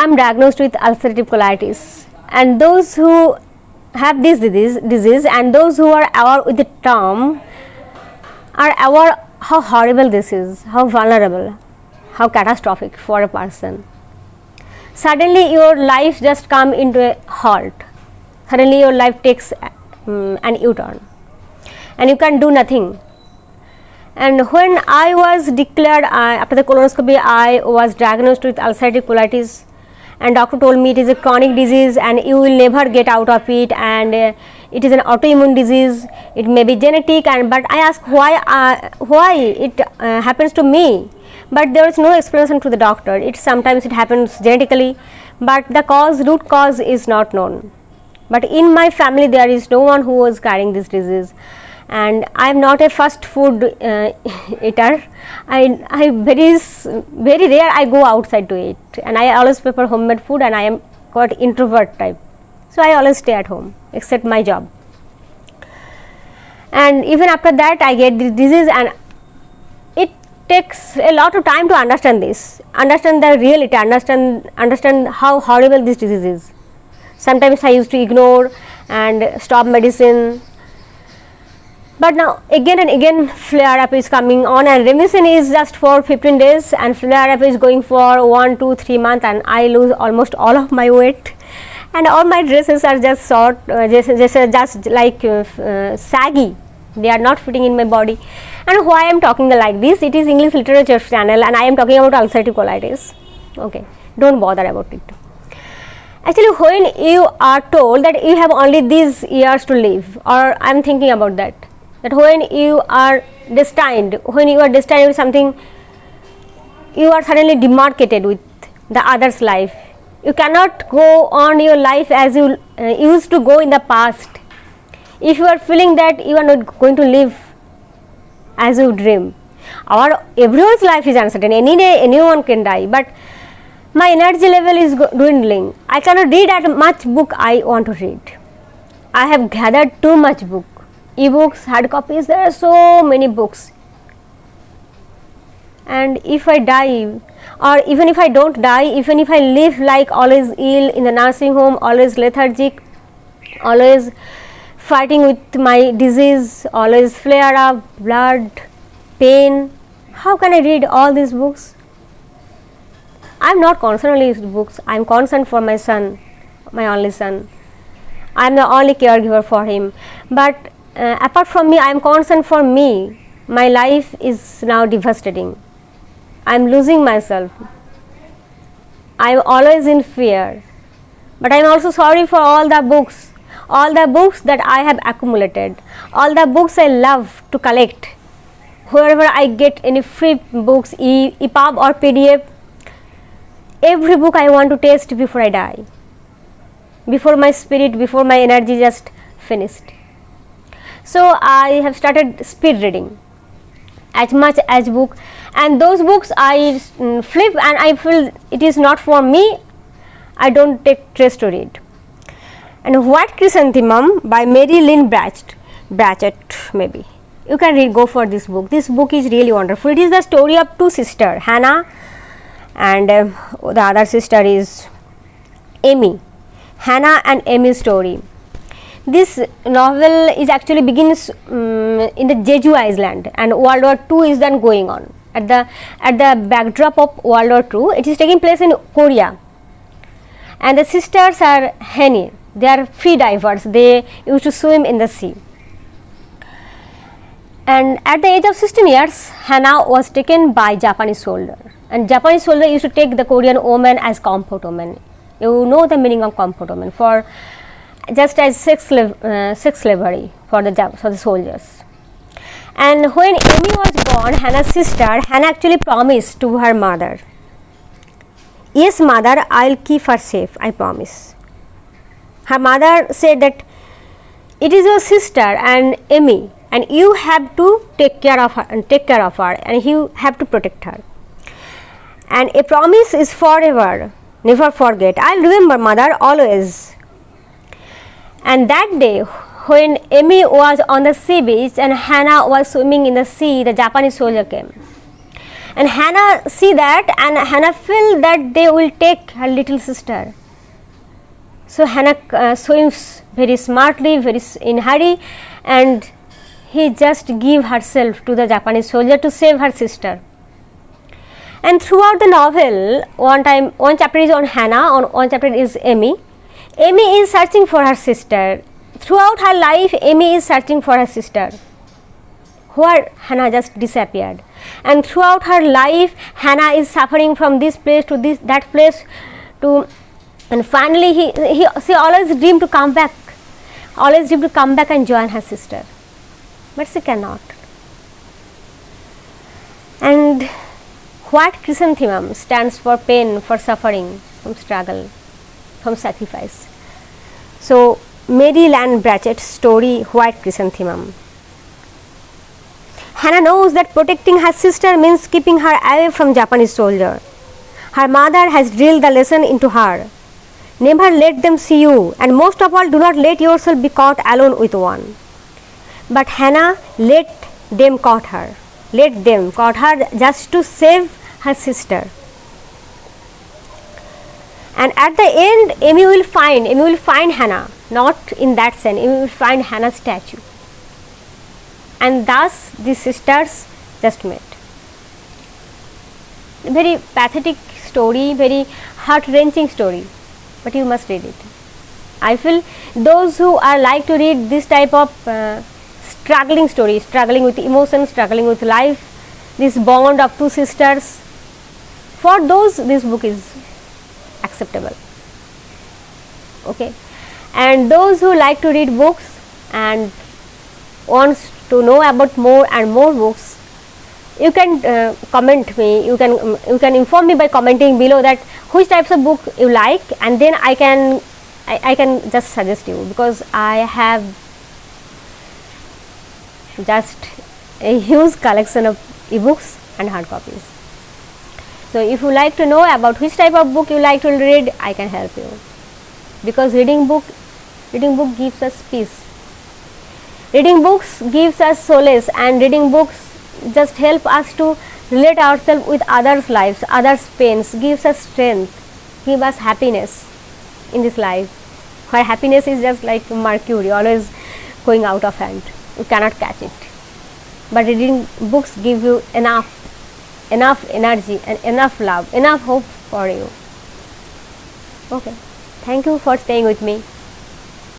I'm diagnosed with ulcerative colitis, and those who have this disease and those who are aware with the term are aware how horrible this is, how vulnerable, how catastrophic for a person. Suddenly your life just come into a halt. Suddenly your life takes an U-turn and you can do nothing. And when I was declared, after the colonoscopy, I was diagnosed with ulcerative colitis, and doctor told me it is a chronic disease and you will never get out of it, and it is an autoimmune disease, it may be genetic. And but I asked why it happens to me, but there is no explanation to the doctor. It sometimes it happens genetically, but the root cause is not known. But in my family there is no one who was carrying this disease, and I am not a fast food eater. I very rare I go outside to eat, and I always prefer homemade food, and I am quite introvert type, so I always stay at home except my job. And even after that I get this disease, and it takes a lot of time to understand this, understand the reality, understand how horrible this disease is. Sometimes I used to ignore and stop medicine, but now again and again flare up is coming on, and remission is just for 15 days and flare up is going for 1, 2, 3 months, and I lose almost all of my weight, and all my dresses are just short, just like saggy, they are not fitting in my body. And why I am talking like this, it is English literature channel and I am talking about ulcerative colitis. Okay, don't bother about it. Actually, when you are told that you have only these years to live, or I am thinking about that when you are destined with something, you are suddenly demarcated with the other's life. You cannot go on your life as you used to go in the past. If you are feeling that you are not going to live as you dream, or everyone's life is uncertain, any day anyone can die, but my energy level is dwindling. I cannot read as much book I want to read. I have gathered too much book, e-books, hard copies, there are so many books. And if I die, or even if I don't die, even if I live like always ill in the nursing home, always lethargic, always fighting with my disease, always flare up, blood, pain, how can I read all these books? I am not concerned only with books, I am concerned for my son, my only son. I am the only caregiver for him, but apart from me, I am concerned for me. My life is now devastating. I am losing myself. I am always in fear, but I am also sorry for all the books that I have accumulated, all the books I love to collect. Wherever I get any free books, EPUB or PDF, every book I want to taste before I die, before my spirit, before my energy just finished. So I have started speed reading as much as book, and those books I flip and I feel it is not for me, I don't take interest to read. And White Chrysanthemum by Mary Lynn Bratchett, maybe you can read, go for this book. This book is really wonderful. It is the story of two sisters, Hannah and the other sister is Amy. Hannah and Amy's story. This novel is actually begins in the Jeju Island, and World War II is then going on. At the backdrop of World War II, it is taking place in Korea, and the sisters are Henny. They are free divers. They used to swim in the sea. And at the age of 16 years, Hannah was taken by Japanese soldier, and Japanese soldier used to take the Korean woman as comfort woman. You know the meaning of comfort woman, for just as sex slavery for the soldiers. And when Amy was born, Hannah's sister, Hannah actually promised to her mother, "Yes, mother, I'll keep her safe, I promise." Her mother said that it is your sister and Amy, and you have to take care of her, and you have to protect her. And a promise is forever, never forget. I'll remember, mother, always. And that day, when Amy was on the sea beach and Hannah was swimming in the sea, the Japanese soldier came. And Hannah see that, and Hannah feel that they will take her little sister. So Hannah swims very smartly, in hurry, and he just give herself to the Japanese soldier to save her sister. And throughout the novel, one chapter is on Hannah, one chapter is Amy. Amy is searching for her sister. Throughout her life, Amy is searching for her sister, where Hannah just disappeared. And throughout her life, Hannah is suffering from this place to that place and finally she always dreamed to come back, and join her sister, but she cannot. And white chrysanthemum stands for pain, for suffering, from struggle, from sacrifice. So Mary Land Bratchett's story, White Chrysanthemum. Hannah knows that protecting her sister means keeping her away from Japanese soldier. Her mother has drilled the lesson into her. Never let them see you, and most of all, do not let yourself be caught alone with one. But Hannah let them caught her just to save her sister. And at the end, Amy will find Hannah, not in that sense, Amy will find Hannah's statue. And thus the sisters just met. Very pathetic story, very heart-wrenching story, but you must read it. I feel those who are like to read this type of struggling story, struggling with emotions, struggling with life, this bond of two sisters, for those this book is acceptable. Okay, and those who like to read books and wants to know about more and more books, you can comment me, you can inform me by commenting below that which types of book you like, and then I can just suggest you, because I have just a huge collection of ebooks and hard copies. So if you like to know about which type of book you like to read, I can help you, because reading book gives us peace. Reading books gives us solace, and reading books just help us to relate ourselves with others' lives, others' pains, gives us strength, give us happiness in this life, where happiness is just like mercury, always going out of hand, you cannot catch it. But reading books give you enough energy and enough love, enough hope for you. Okay, thank you for staying with me.